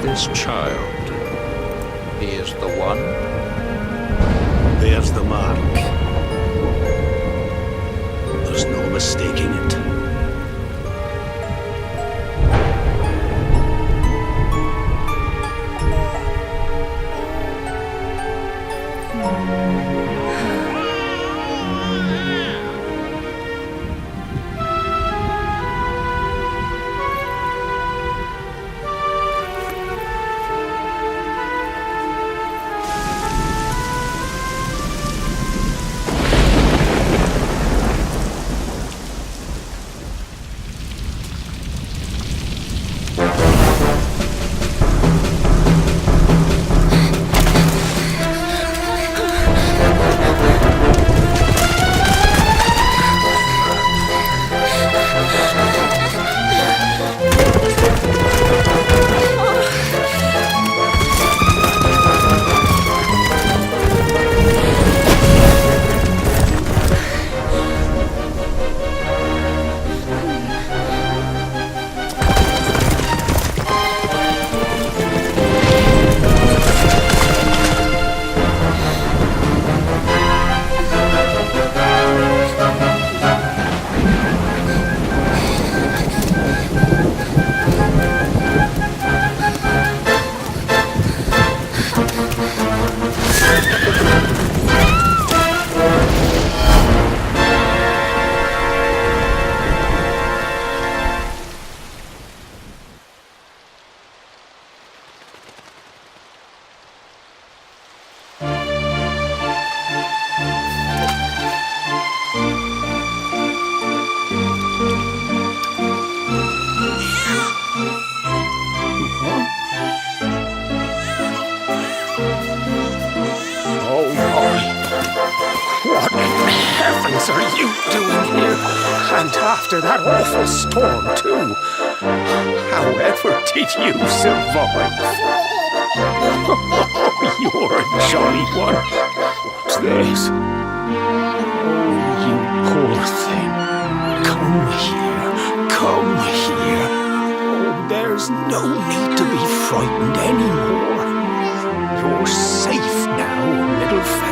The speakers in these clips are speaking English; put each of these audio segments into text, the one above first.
This child, he is the one? There's the mark. There's no mistaking it. What in heavens are you doing here? And after that awful storm, too. However did you survive? You're a jolly one. What's this? Oh, you poor thing. Come here. Come here. Oh, there's no need to be frightened anymore. You're safe now, little fellow.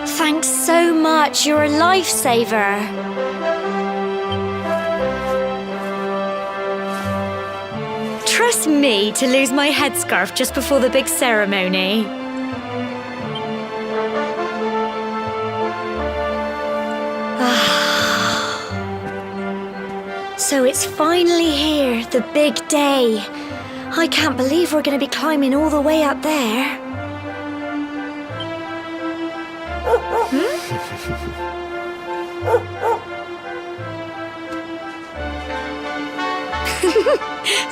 Thanks so much, you're a lifesaver. Trust me to lose my headscarf just before the big ceremony. So it's finally here, the big day. I can't believe we're going to be climbing all the way up there.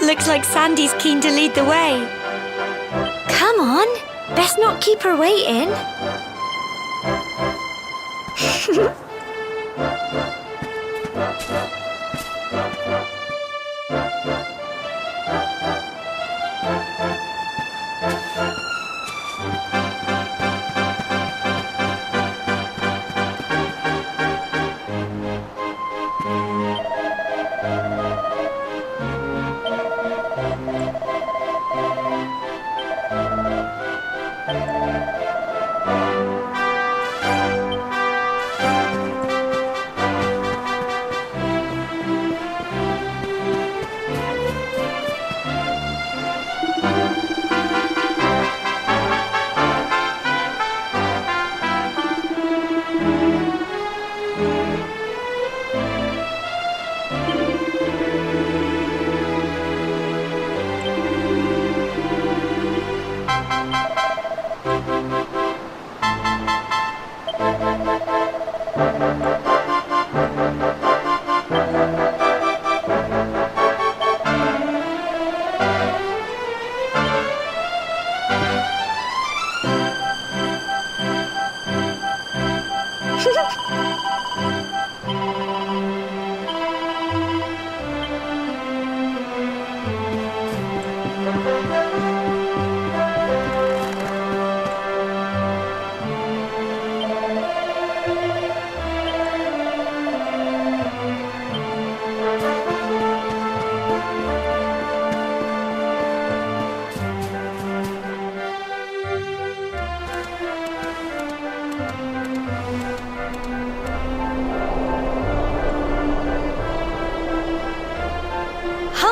Looks like Sandy's keen to lead the way. Come on, best not keep her waiting.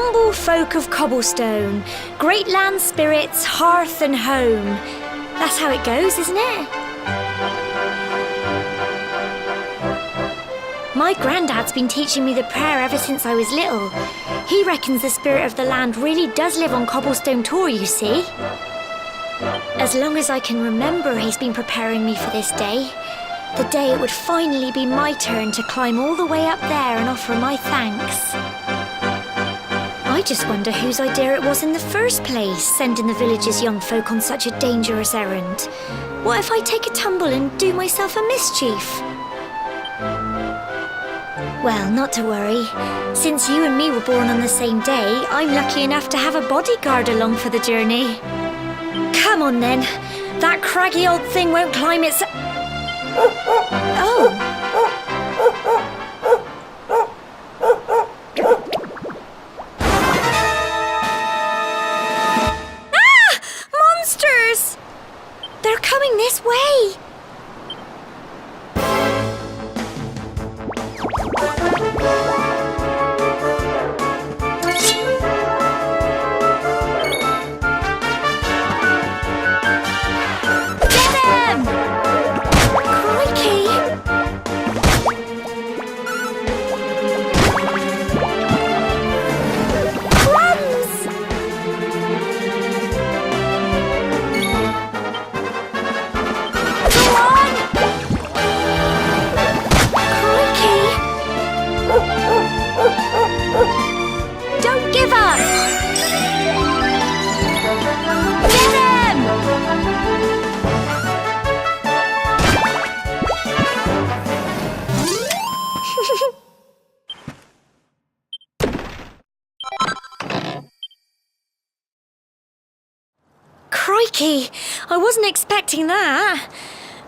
humble folk of cobblestone, great land spirits, hearth and home. That's how it goes, isn't it? My granddad's been teaching me the prayer ever since I was little. He reckons the spirit of the land really does live on Cobblestone Tor, you see. As long as I can remember, he's been preparing me for this day. The day it would finally be my turn to climb all the way up there and offer my thanks. I just wonder whose idea it was in the first place, sending the village's young folk on such a dangerous errand. What if I take a tumble and do myself a mischief? Well, not to worry. Since you and me were born on the same day, I'm lucky enough to have a bodyguard along for the journey. Come on then. That craggy old thing won't climb its... Oh! Ah! Monsters! They're coming this way! Crikey, I wasn't expecting that.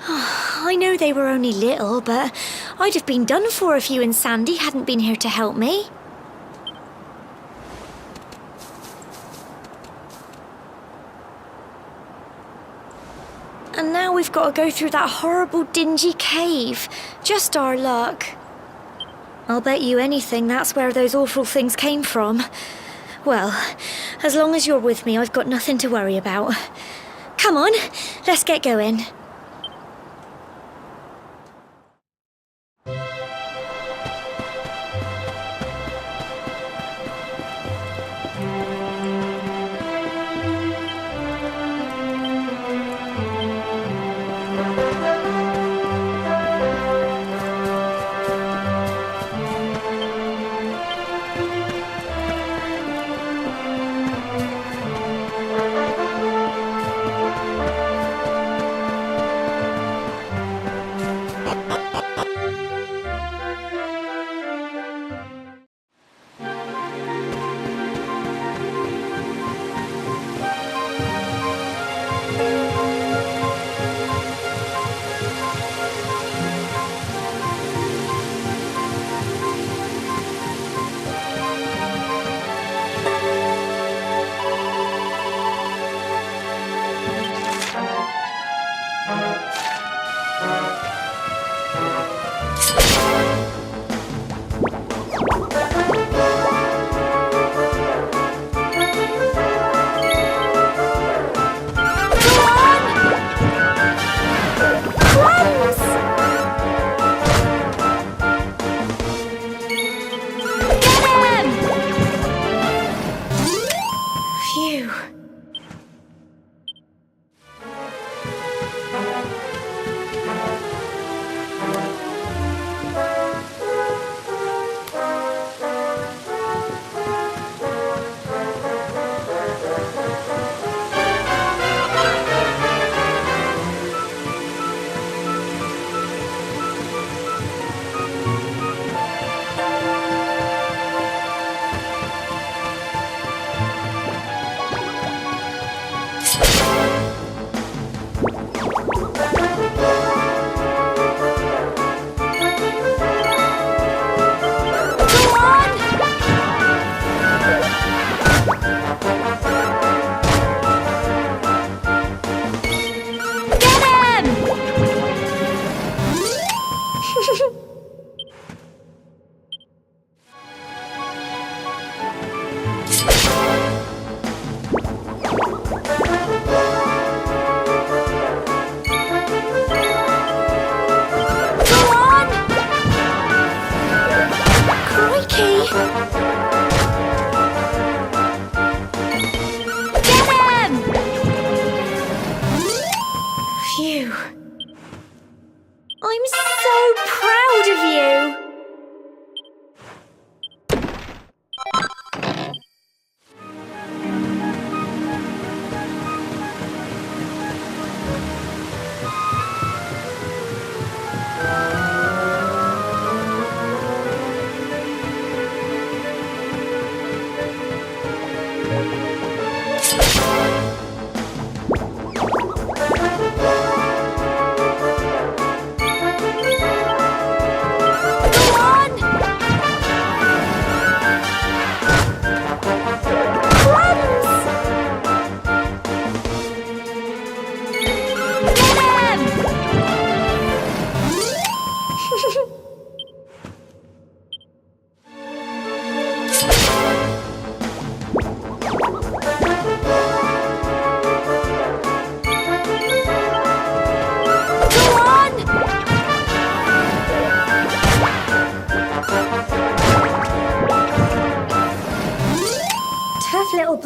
I know they were only little, but I'd have been done for if you and Sandy hadn't been here to help me. And now we've got to go through that horrible dingy cave. Just our luck. I'll bet you anything that's where those awful things came from. Well, as long as you're with me, I've got nothing to worry about. Come on, let's get going.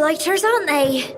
blighters, aren't they?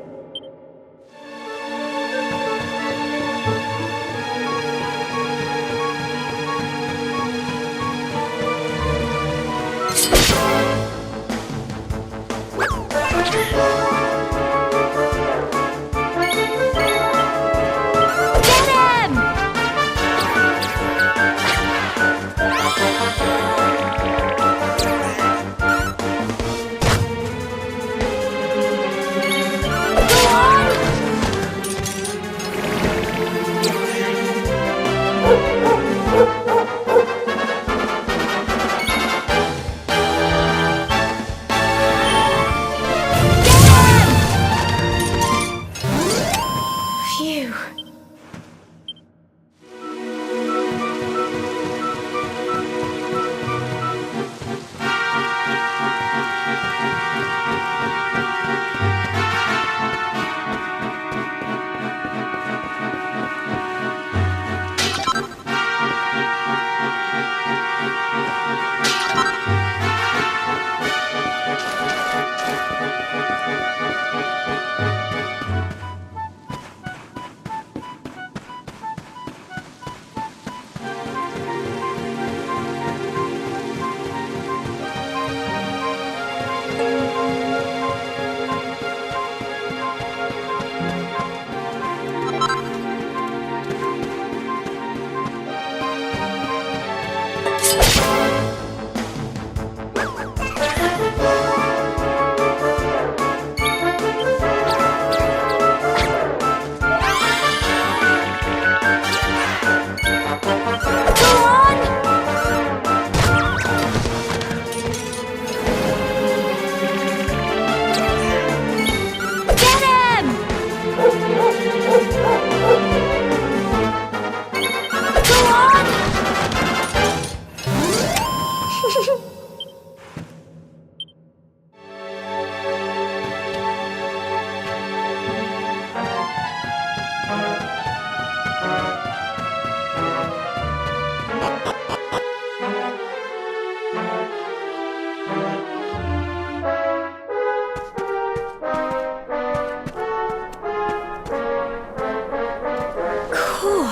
Phew.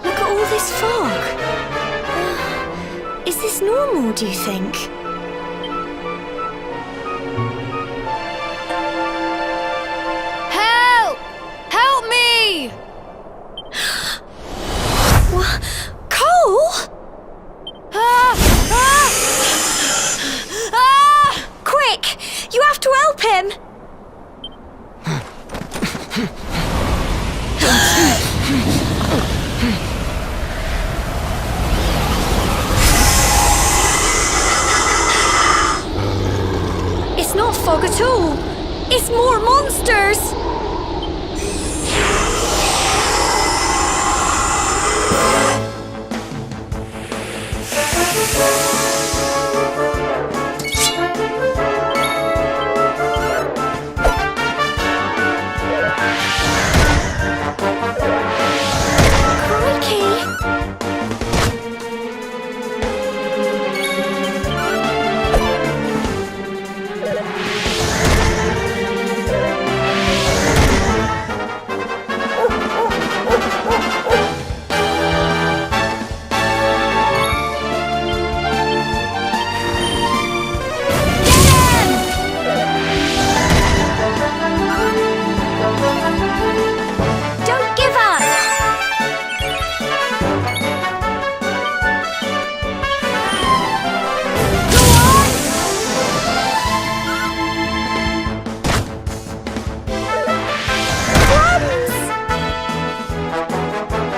Look at all this fog. Is this normal, do you think? Help! Help me! What? Cole? Ah! Ah! Ah! Quick! You have to help him! It's not fog at all. It's more monsters.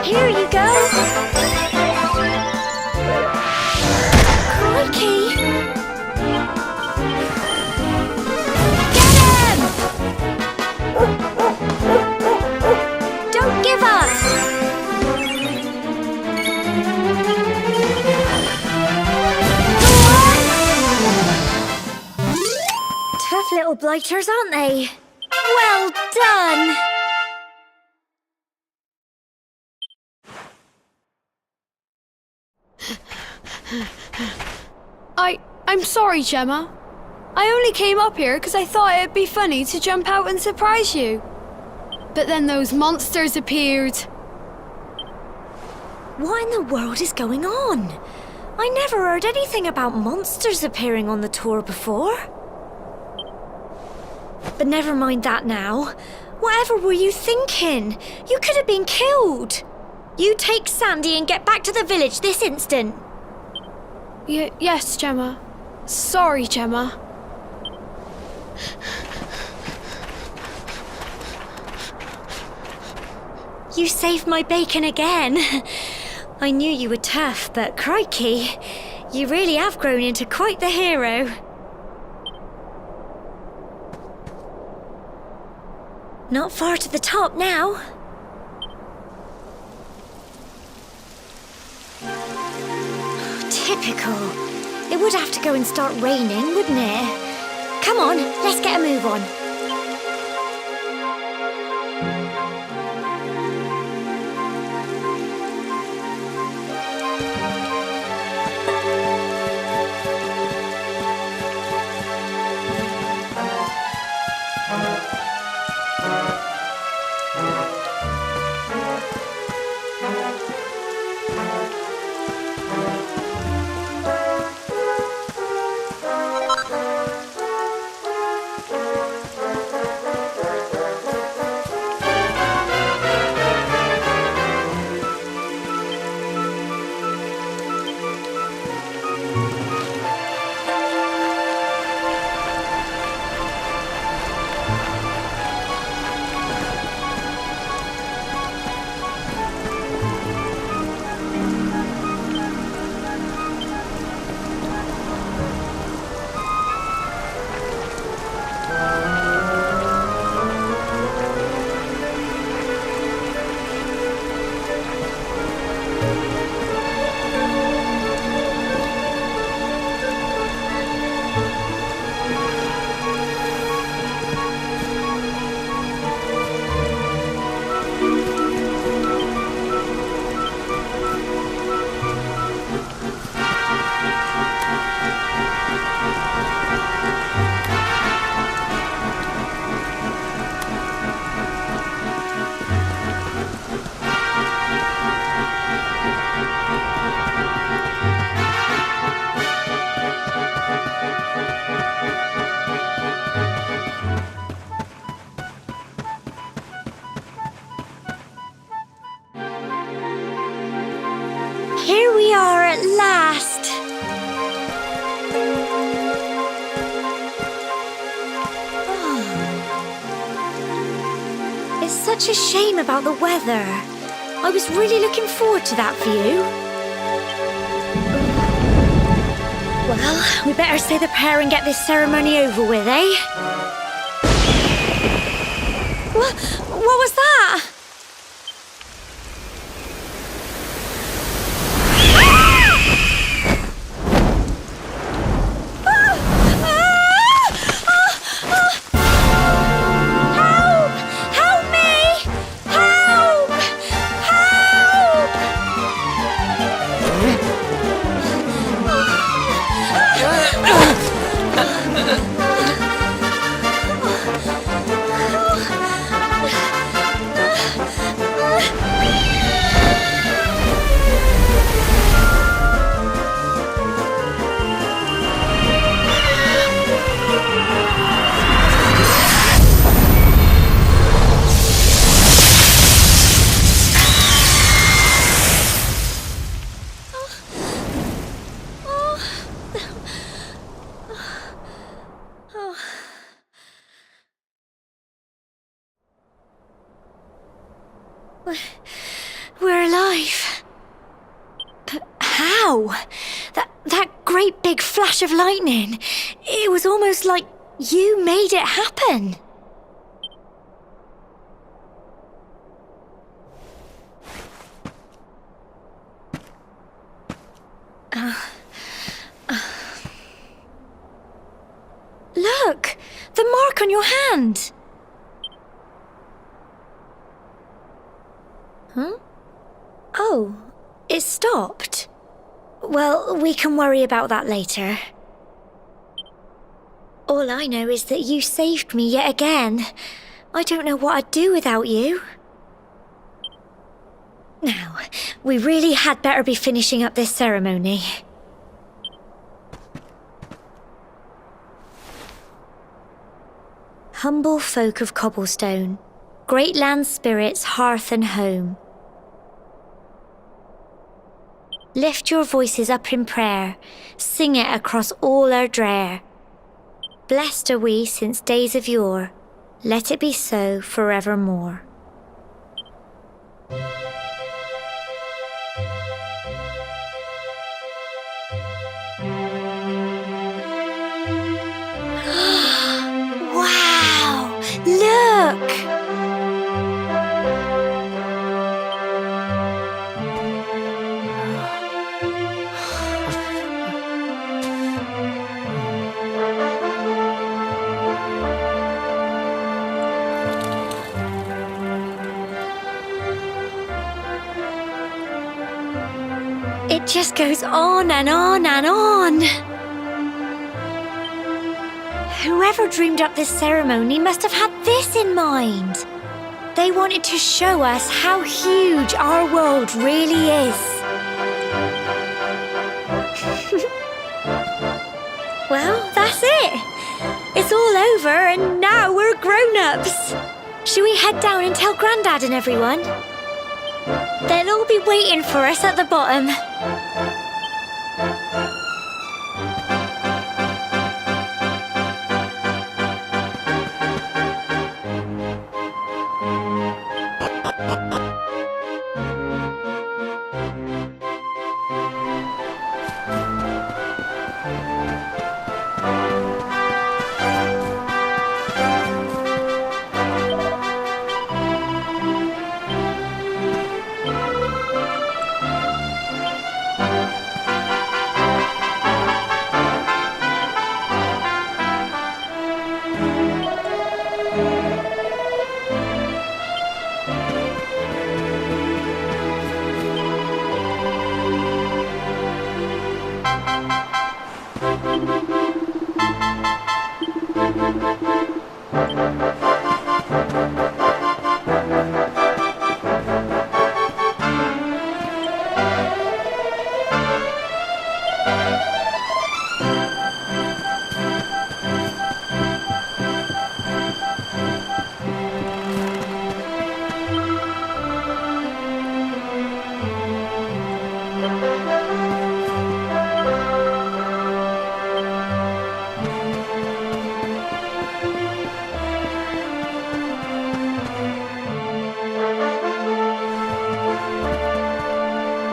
Here you go. Crikey. Get him! Don't give up. Tough little blighters, aren't they? Well done. I'm sorry, Gemma. I only came up here because I thought it'd be funny to jump out and surprise you. But then those monsters appeared. What in the world is going on? I never heard anything about monsters appearing on the tour before. But never mind that now. Whatever were you thinking? You could have been killed. You take Sandy and get back to the village this instant. Yes, Gemma. Sorry, Gemma. You saved my bacon again. I knew you were tough, but crikey, you really have grown into quite the hero. Not far to the top now. Typical. It would have to go and start raining, wouldn't it? Come on, let's get a move on. Here we are at last. Oh. It's such a shame about the weather. I was really looking forward to that view. Well, we better say the prayer and get this ceremony over with, eh? What was that? We're alive. But how? That great big flash of lightning. It was almost like you made it happen. Look! The mark on your hand! Huh? Oh, it stopped. Well, we can worry about that later. All I know is that you saved me yet again. I don't know what I'd do without you. Now, we really had better be finishing up this ceremony. Humble folk of Cobblestone, great land spirits, hearth and home. Lift your voices up in prayer, sing it across all our drear. Blessed are we since days of yore, let it be so forevermore. Wow! Look! It just goes on and on and on. Whoever dreamed up this ceremony must have had this in mind. They wanted to show us how huge our world really is. Well, that's it. It's all over and now we're grown-ups. Shall we head down and tell Grandad and everyone? They'll all be waiting for us at the bottom.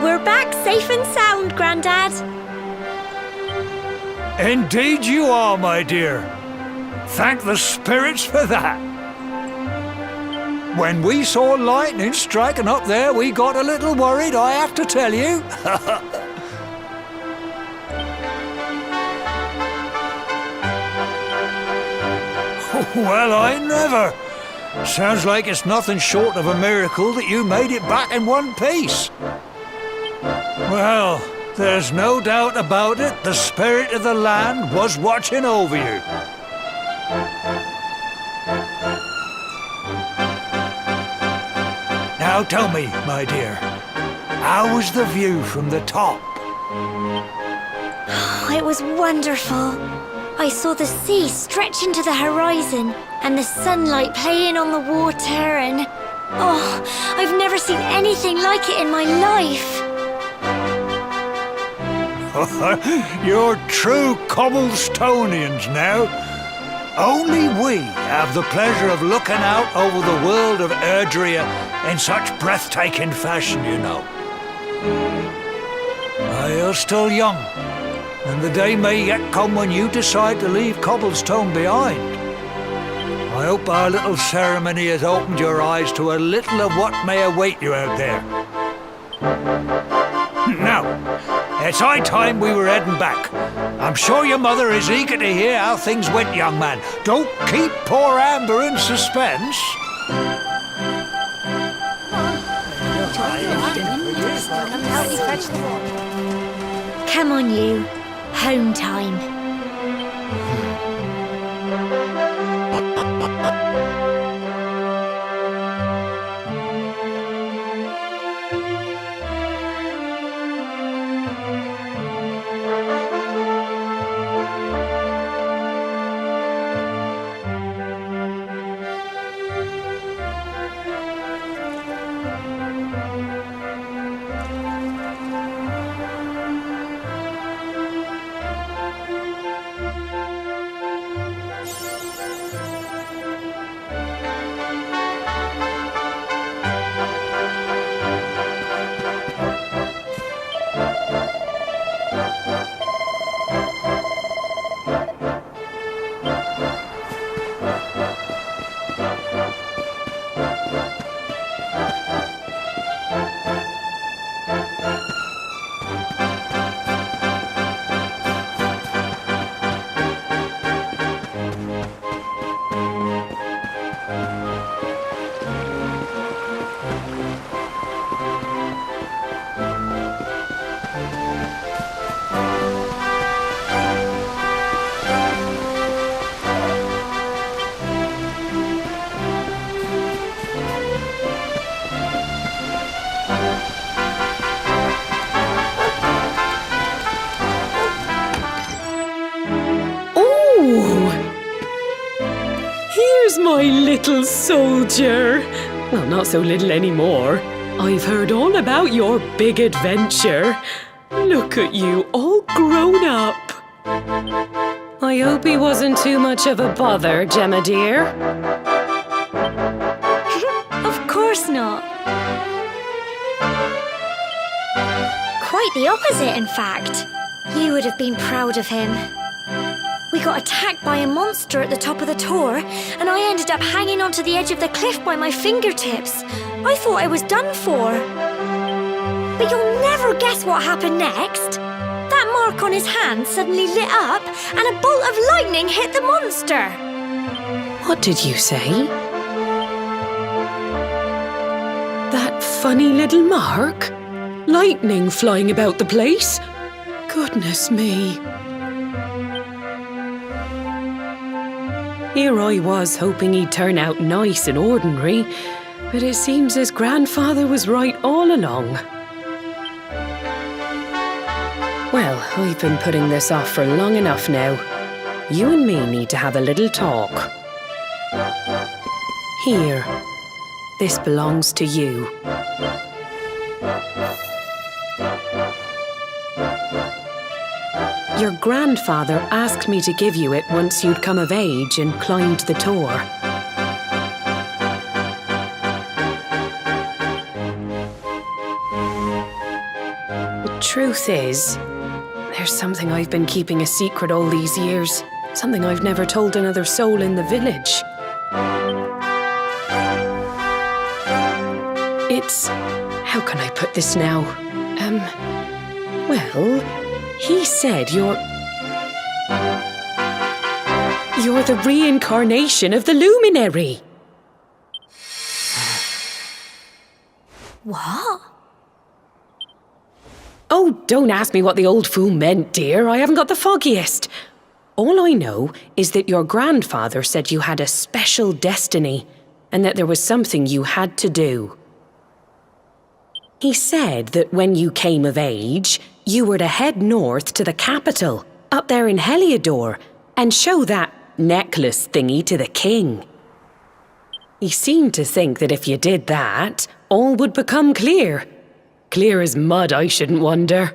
We're back safe and sound, Grandad. Indeed you are, my dear. Thank the spirits for that. When we saw lightning striking up there, we got a little worried, I have to tell you. Well, I never. Sounds like it's nothing short of a miracle that you made it back in one piece. Well, there's no doubt about it, the spirit of the land was watching over you. Now tell me, my dear, how was the view from the top? It was wonderful. I saw the sea stretch into the horizon and the sunlight playing on the water and... Oh, I've never seen anything like it in my life. You're true Cobblestonians now. Only we have the pleasure of looking out over the world of Erdrea in such breathtaking fashion, you know. You're still young, and the day may yet come when you decide to leave Cobblestone behind. I hope our little ceremony has opened your eyes to a little of what may await you out there. Now, it's high time we were heading back. I'm sure your mother is eager to hear how things went, young man. Don't keep poor Amber in suspense. Come on, you. Home time. my little soldier. Well, not so little anymore. I've heard all about your big adventure. Look at you, all grown up. I hope he wasn't too much of a bother, Gemma dear. Of course not. Quite the opposite, in fact. You would have been proud of him. We got attacked by a monster at the top of the tor, and I ended up hanging onto the edge of the cliff by my fingertips. I thought I was done for. But you'll never guess what happened next. That mark on his hand suddenly lit up, and a bolt of lightning hit the monster. What did you say? That funny little mark? Lightning flying about the place? Goodness me. Here I was hoping he'd turn out nice and ordinary, but it seems his grandfather was right all along. Well, I've been putting this off for long enough now. You and me need to have a little talk. Here, this belongs to you. Your grandfather asked me to give you it once you'd come of age and climbed the tor. The truth is, there's something I've been keeping a secret all these years. Something I've never told another soul in the village. It's... how can I put this now? Well... he said you're the reincarnation of the luminary. What? Oh, don't ask me what the old fool meant, dear. I haven't got the foggiest. All I know is that your grandfather said you had a special destiny and that there was something you had to do. He said that when you came of age, you were to head north to the capital, up there in Heliodor, and show that necklace thingy to the king. He seemed to think that if you did that, all would become clear. Clear as mud, I shouldn't wonder.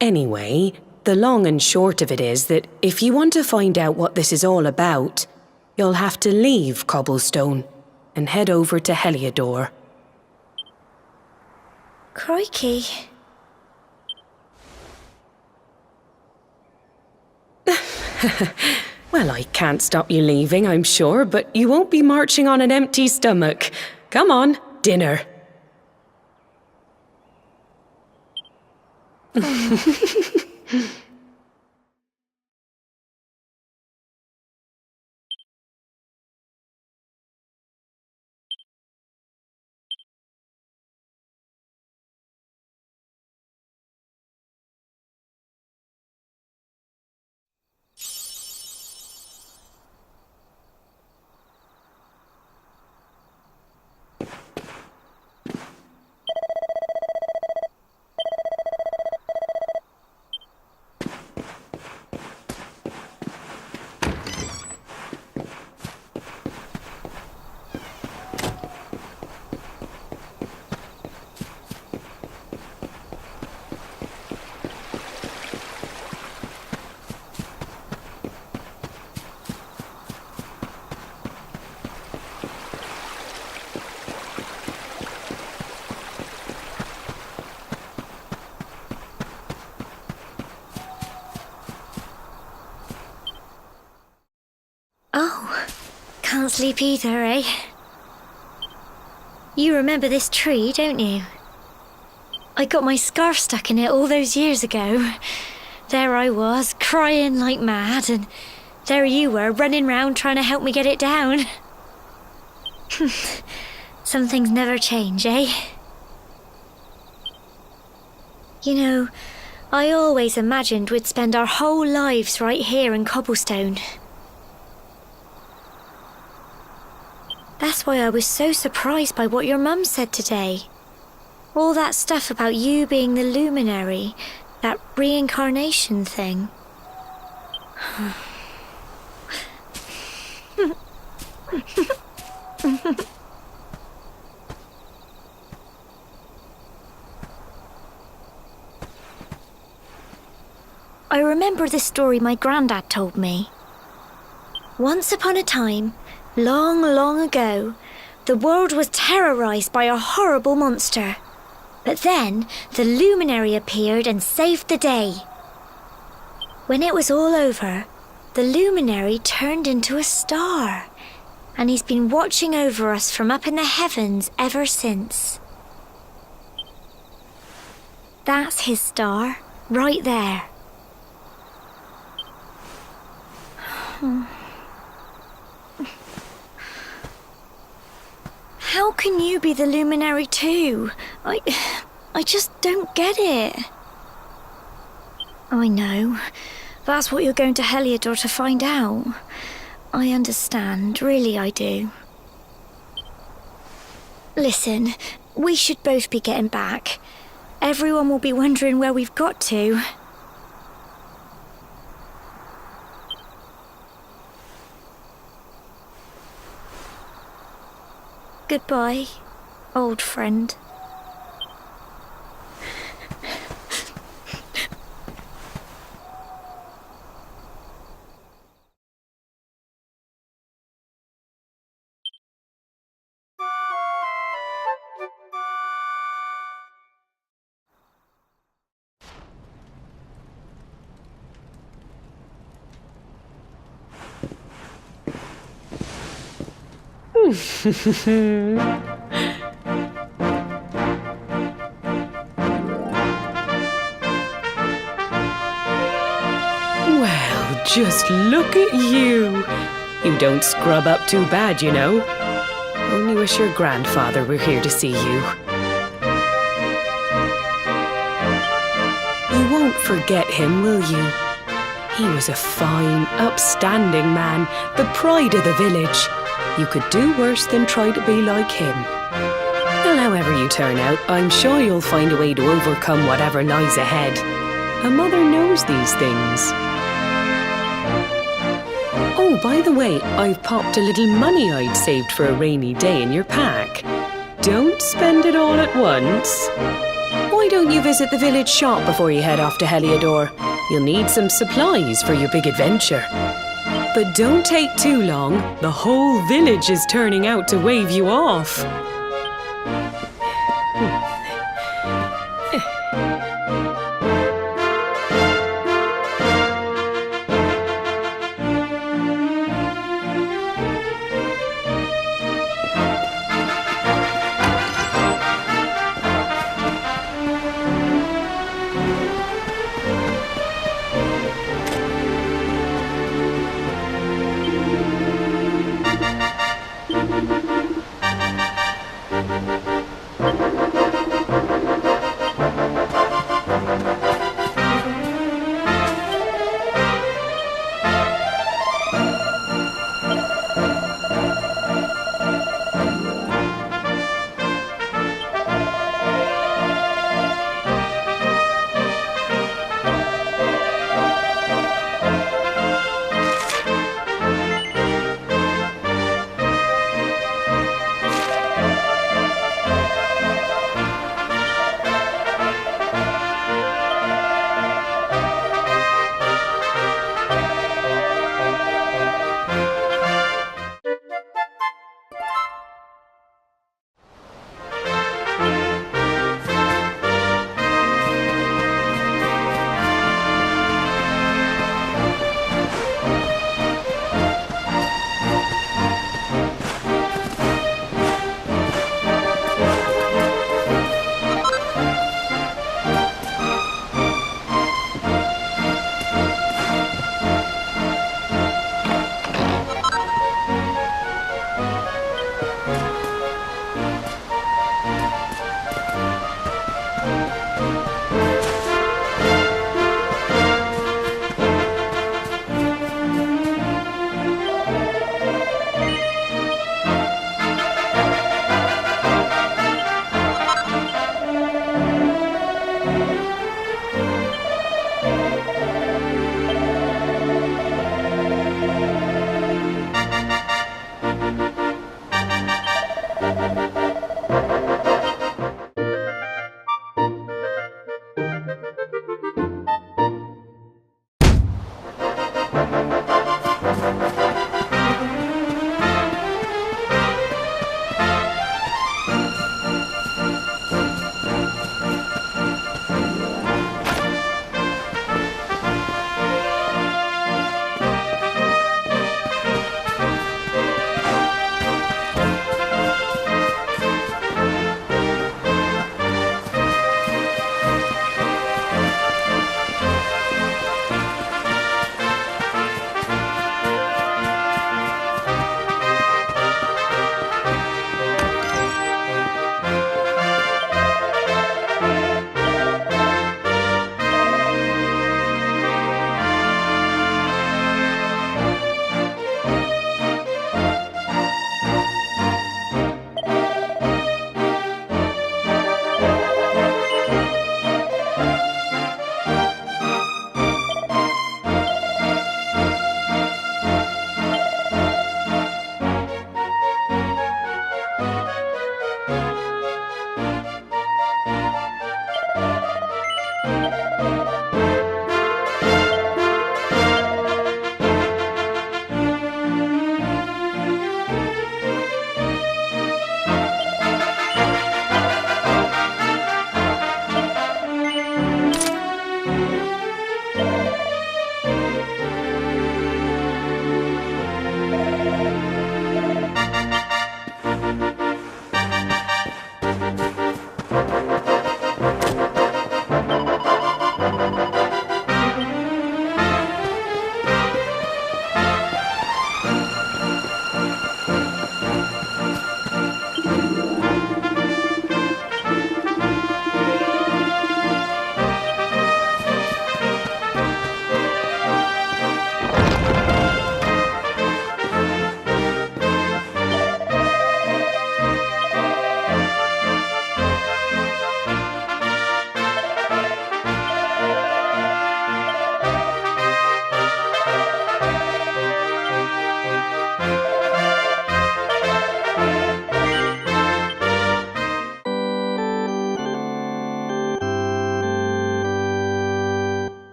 Anyway, the long and short of it is that if you want to find out what this is all about, you'll have to leave Cobblestone and head over to Heliodor. Crikey. Well, I can't stop you leaving, I'm sure, but you won't be marching on an empty stomach. Come on, dinner. Oh, can't sleep either, eh? You remember this tree, don't you? I got my scarf stuck in it all those years ago. There I was, crying like mad, and there you were, running round trying to help me get it down. Some things never change, eh? You know, I always imagined we'd spend our whole lives right here in Cobblestone. That's why I was so surprised by what your mum said today. All that stuff about you being the luminary, that reincarnation thing. I remember the story my granddad told me. Once upon a time, long, long ago, the world was terrorized by a horrible monster. But then the luminary appeared and saved the day. When it was all over, the luminary turned into a star, and he's been watching over us from up in the heavens ever since. That's his star, right there. How can you be the luminary too? I just don't get it. I know. That's what you're going to Heliodor to find out. I understand, really I do. Listen, we should both be getting back. Everyone will be wondering where we've got to. Goodbye, old friend. Well, just look at you. You don't scrub up too bad, you know. Only wish your grandfather were here to see you. You won't forget him, will you? He was a fine, upstanding man, the pride of the village. You could do worse than try to be like him. Well, however you turn out, I'm sure you'll find a way to overcome whatever lies ahead. A mother knows these things. Oh, by the way, I've popped a little money I'd saved for a rainy day in your pack. Don't spend it all at once. Why don't you visit the village shop before you head off to Heliodor? You'll need some supplies for your big adventure. But don't take too long. The whole village is turning out to wave you off.